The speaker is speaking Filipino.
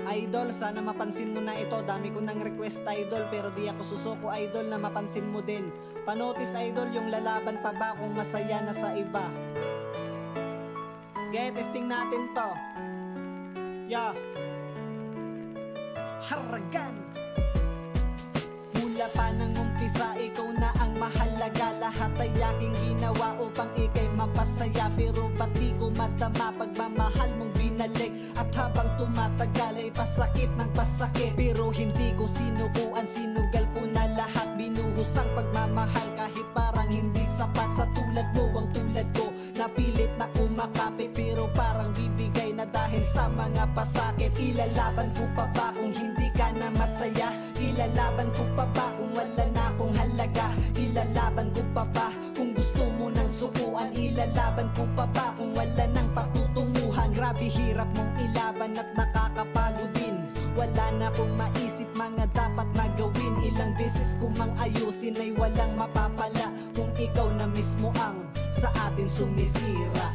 Idol, sana mapansin mo na ito. Dami ko ng request idol, pero di ako susuko idol na mapansin mo din. Panotice idol, yung lalaban pa ba kung masaya na sa iba? Gaya testing natin to. Yeah. Haragan. Mula pa nang umpisa, ikaw na ang mahalaga. Lahat ay aking ginawa upang ikay mapasaya. Pero ba't di ko madama pagmamahal mong binalik? At habang tumatagal ay pasakit ng pasakit. Pero hindi ko sinukuan, sinugal ko na lahat. Binuhos ang pagmamahal kahit parang hindi sapat. Sa tulad mo ang tulad ko, napilit na kumakapit. Pero parang bibigay na dahil sa mga pasakit. Ilalaban ko pa ba kung hindi ka na masaya? Ilalaban ko pa ba kung wala na akong halaga? Ilalaban ko pa ba kung gusto mo nang sukuan? Ilalaban ko pa ba kung wala nang patutunguhan? Grabe hirap mong ilaban at nakakapagod din. Wala na akong maisip mga dapat na gawin. Ilang beses ko mang ayusin ay walang mapapala kung ikaw na mismo ang sa atin sumisira.